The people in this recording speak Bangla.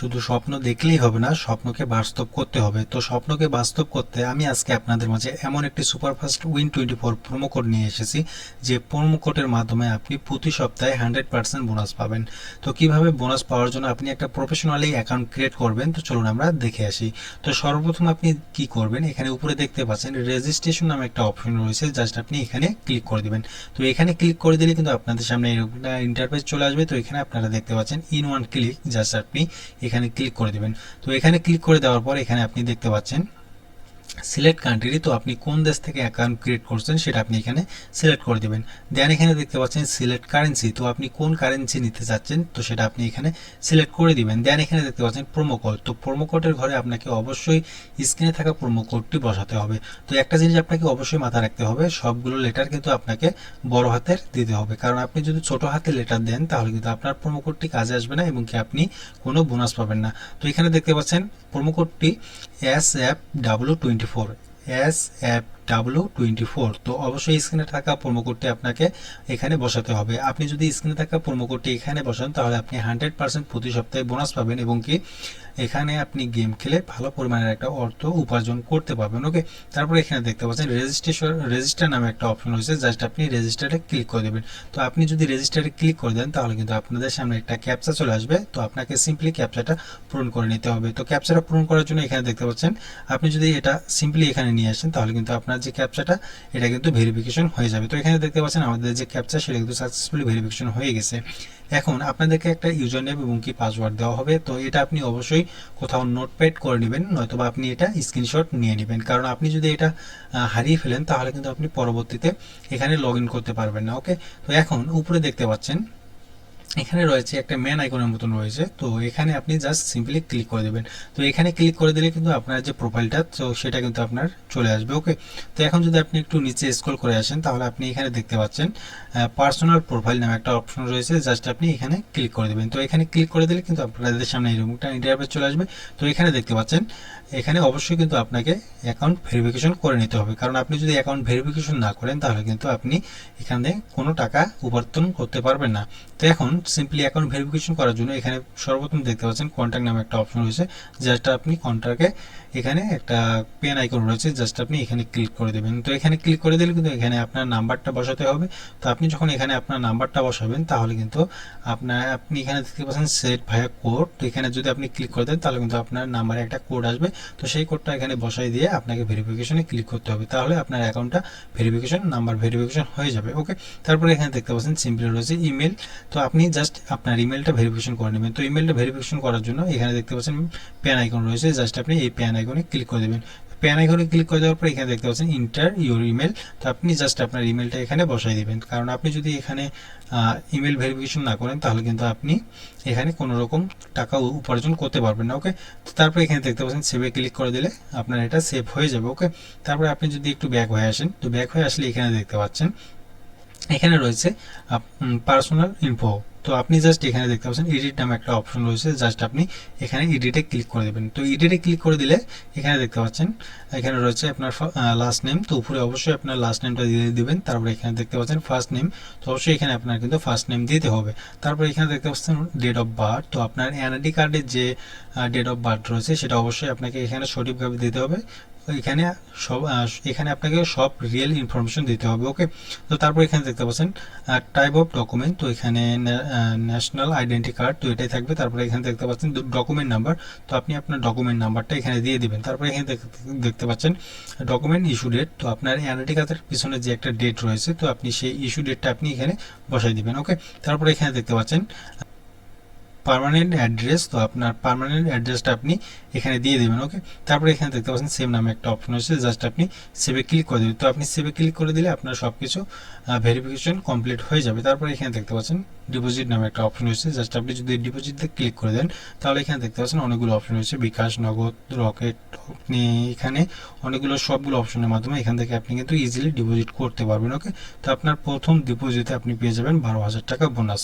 শুধু স্বপ্ন দেখলেই হবে না, স্বপ্নকে বাস্তব করতে হবে। তো স্বপ্নকে বাস্তব করতে আমি আজকে আপনাদের মাঝে এমন একটি সুপারফাস্ট উইন24 প্রোমো কোড নিয়ে এসেছি, যে প্রোমো কোডের মাধ্যমে আপনি প্রতি সপ্তাহে 100% বোনাস পাবেন। তো কিভাবে বোনাস পাওয়ার জন্য আপনি একটা প্রফেশনালি অ্যাকাউন্ট ক্রিয়েট করবেন, তো চলুন আমরা দেখে আসি। তো সর্বপ্রথম আপনি কি করবেন, এখানে উপরে দেখতে পাচ্ছেন রেজিস্ট্রেশন নামে একটা অপশন রয়েছে, জাস্ট আপনি এখানে ক্লিক করে দিবেন। তো এখানে ক্লিক করে দিলে কিন্তু আপনাদের সামনে এরকম একটা ইন্টারফেস চলে আসবে। তো এখানে আপনারা দেখতে পাচ্ছেন ইন ওয়ান ক্লিক, জাস্ট আপনি এখানে ক্লিক করে দিবেন। তো এখানে ক্লিক করে দেওয়ার পর এখানে আপনি দেখতে পাচ্ছেন সিলেক্ট কান্ট্রি। তো আপনি কোন দেশ থেকে অ্যাকাউন্ট ক্রিয়েট করছেন সেটা আপনি এখানে সিলেক্ট করে দেবেন। দেন এখানে দেখতে পাচ্ছেন সিলেক্ট কারেন্সি, তো আপনি কোন কারেন্সি নিতে চাচ্ছেন তো সেটা আপনি এখানে সিলেক্ট করে দিবেন। দেন এখানে দেখতে পাচ্ছেন প্রোমো কোড, তো প্রোমো কোডের ঘরে আপনাকে অবশ্যই স্ক্রিনে থাকা প্রোমো কোডটি বসাতে হবে। তো একটা জিনিস আপনাকে অবশ্যই মাথায় রাখতে হবে, সবগুলো লেটার কিন্তু আপনাকে বড় হাতের দিতে হবে, কারণ আপনি যদি ছোট হাতের লেটার দেন তাহলে কিন্তু আপনার প্রোমো কোডটি কাজে আসবে না এবং কি আপনি কোনো বোনাস পাবেন না। তো এখানে দেখতে পাচ্ছেন প্রোমো কোডটি SFW24, SFW24। তো অবশ্যই স্ক্রিনে থাকা প্রোমো কোডটি আপনাকে এখানে বসাতে হবে। আপনি যদি স্ক্রিনে থাকা প্রোমো কোডটি এখানে বসান তাহলে আপনি 100% প্রতি সপ্তাহে বোনাস পাবেন এবং কি এখানে আপনি গেম খেলে ভালো পরিমাণের একটা অর্থ উপার্জন করতে পারবেন। ওকে, তারপরে এখানে দেখতে পাচ্ছেন রেজিস্টার নামে একটা অপশন রয়েছে, জাস্ট আপনি রেজিস্টারে ক্লিক করে দেবেন। তো আপনি যদি রেজিস্টারে ক্লিক করে দেন তাহলে কিন্তু আপনাদের সামনে একটা ক্যাপচা চলে আসবে। তো আপনাকে সিম্পলি ক্যাপচাটা পূরণ করে নিতে হবে। তো ক্যাপচাটা পূরণ করার জন্য এখানে দেখতে পাচ্ছেন আপনি যদি এটা সিম্পলি এখানে নিয়ে আসেন তাহলে কিন্তু আপনার যে ক্যাপচাটা এটা কিন্তু ভেরিফিকেশন হয়ে যাবে। তো এখানে দেখতে পাচ্ছেন আমাদের যে ক্যাপচা সেটা কিন্তু সাকসেসফুলি ভেরিফিকেশন হয়ে গেছে। এখন আপনাদেরকে একটা ইউজার নেম এবং কি পাসওয়ার্ড দেওয়া হবে। তো এটা আপনি অবশ্যই কোথাও নোটপ্যাড করে নেবেন, নয়তোবা আপনি এটা স্ক্রিনশট নিয়ে নেবেন, কারণ আপনি যদি এটা হারিয়ে ফেলেন তাহলে কিন্তু আপনি পরবর্তীতে এখানে লগ ইন করতে পারবেন না। ওকে, তো এখন উপরে দেখতে পাচ্ছেন এখানে রয়েছে একটা ম্যান আইকনের মতন রয়েছে, তো এখানে আপনি জাস্ট সিম্পলি ক্লিক করে দেবেন। তো এখানে ক্লিক করে দিলে কিন্তু আপনার যে প্রোফাইলটা তো সেটা কিন্তু আপনার চলে আসবে। ওকে, তো এখন যদি আপনি একটু নিচে স্ক্রল করে আসেন তাহলে আপনি এখানে দেখতে পাচ্ছেন পার্সোনাল প্রোফাইল নামে একটা অপশন রয়েছে, জাস্ট আপনি এখানে ক্লিক করে দেবেন। তো এখানে ক্লিক করে দিলে কিন্তু আপনাদের সামনে এরকম একটা ইন্টারফেস চলে আসবে। তো এখানে দেখতে পাচ্ছেন এখানে অবশ্যই কিন্তু আপনাকে অ্যাকাউন্ট ভেরিফিকেশন করে নিতে হবে, কারণ আপনি যদি অ্যাকাউন্ট ভেরিফিকেশন না করেন তাহলে কিন্তু আপনি এখানে কোনো টাকা উপার্জন করতে পারবেন না। তো এখন সিম্পলি অ্যাকাউন্ট ভেরিফিকেশন করার জন্য এখানে সর্বপ্রথম দেখতে পাচ্ছেন কন্ট্যাক্ট নামে একটা অপশন রয়েছে, জাস্ট আপনি কন্ট্যাক্টে এখানে একটা পেন আইকন রয়েছে, জাস্ট আপনি এখানে ক্লিক করে দেবেন। তো এখানে ক্লিক করে দিলে কিন্তু এখানে আপনার নাম্বারটা বসাতে হবে। তো আপনি যখন এখানে আপনার নাম্বারটা বসাবেন তাহলে কিন্তু আপনি এখানে দেখতে পাচ্ছেন সেট ভায়া কোড, তো এখানে যদি আপনি ক্লিক করে দেন তাহলে কিন্তু আপনার নাম্বারে একটা কোড আসবে। তো সেই কোডটা এখানে বসাই দিয়ে আপনাকে ভেরিফিকেশনে ক্লিক করতে হবে, তাহলে আপনার অ্যাকাউন্টটা নাম্বার ভেরিফিকেশন হয়ে যাবে। ওকে, তারপরে এখানে দেখতে পাচ্ছেন সিম্পলি রয়েছে ইমেল, তো আপনি জাস্ট আপনার ইমেলটা ভেরিফিকেশন করে নেবেন। তো ইমেলটা ভেরিফিকেশন করার জন্য এখানে দেখতে পাচ্ছেন প্যান আইকন রয়েছে, জাস্ট আপনি এই প্যান আইকনে ক্লিক করে দেবেন। প্যান আইকনে ক্লিক করে দেওয়ার পর এখানে দেখতে পাচ্ছেন ইন্টার ইউর ইমেল, তো আপনি জাস্ট আপনার ইমেলটা এখানে বসাই দিবেন, কারণ আপনি যদি এখানে ইমেল ভেরিফিকেশন না করেন তাহলে কিন্তু আপনি এখানে কোনো রকম টাকা উপার্জন করতে পারবেন না। ওকে, তো তারপর এখানে দেখতে পাচ্ছেন সেভে ক্লিক করে দিলে আপনার এটা সেভ হয়ে যাবে। ওকে, তারপরে আপনি যদি একটু ব্যাক হয়ে আসেন, তো ব্যাক হয়ে আসলে এখানে দেখতে পাচ্ছেন এখানে রয়েছে পার্সোনাল ইনফো, তো আপনি জাস্ট এখানে দেখতে পাচ্ছেন এডিট নামে একটা অপশন রয়েছে, জাস্ট আপনি এখানে এডিটে ক্লিক করে দেবেন। তো এডিটে ক্লিক করে দিলে এখানে দেখতে পাচ্ছেন এখানে রয়েছে আপনার লাস্ট নেম, তো উপরে অবশ্যই আপনার লাস্ট নেমটা দিয়ে দিবেন। তারপরে এখানে দেখতে পাচ্ছেন ফার্স্ট নেম, তো অবশ্যই এখানে আপনার কিন্তু ফার্স্ট নেম দিতে হবে। তারপরে এখানে দেখতে পাচ্ছেন ডেট অফ বার্থ, তো আপনার এনআইডি কার্ডের যে ডেট অফ বার্থ রয়েছে সেটা অবশ্যই আপনাকে এখানে সঠিকভাবে দিতে হবে। এখানে এখানে আপনাকে সব রিয়েল ইনফরমেশন দিতে হবে। ওকে, তো তারপর এখানে দেখতে পাচ্ছেন টাইপ অফ ডকুমেন্ট, তো এখানে ন্যাশনাল আইডেন্টি কার্ড, তো এটাই থাকবে। তারপরে এখানে দেখতে পাচ্ছেন ডকুমেন্ট নাম্বার, তো আপনি আপনার ডকুমেন্ট নাম্বারটা এখানে দিয়ে দিবেন। তারপরে এখানে দেখতে পাচ্ছেন ডকুমেন্ট ইস্যু ডেট, তো আপনার এনআইডি কার্ডের পিছনে যে একটা ডেট রয়েছে তো আপনি সেই ইস্যু ডেটটা আপনি এখানে বসাই দিবেন। ওকে, তারপরে এখানে দেখতে পাচ্ছেন পার্মানেন্ট অ্যাড্রেস, তো আপনার পার্মানেন্ট অ্যাড্রেসটা আপনি এখানে দিয়ে দেবেন। ওকে, তারপরে এখানে দেখতে পাচ্ছেন সেভ নামে একটা অপশন আছে, জাস্ট আপনি সেভে ক্লিক করে দেবেন। তো আপনি সেভে ক্লিক করে দিলে আপনার সব কিছু ভেরিফিকেশন কমপ্লিট হয়ে যাবে। তারপরে এখানে দেখতে পাচ্ছেন ডিপোজিট নামে একটা অপশন রয়েছে, জাস্ট আপনি যদি ডিপোজিটে ক্লিক করে দেন তাহলে এখানে দেখতে পাচ্ছেন অনেকগুলো অপশন রয়েছে, বিকাশ, নগদ, রকেট, আপনি এখানে অনেকগুলো সবগুলো অপশনের মাধ্যমে এখান থেকে আপনি কিন্তু ইজিলি ডিপোজিট করতে পারবেন। ওকে, তো আপনার প্রথম ডিপোজিটে আপনি পেয়ে যাবেন 12,000 টাকা বোনাস।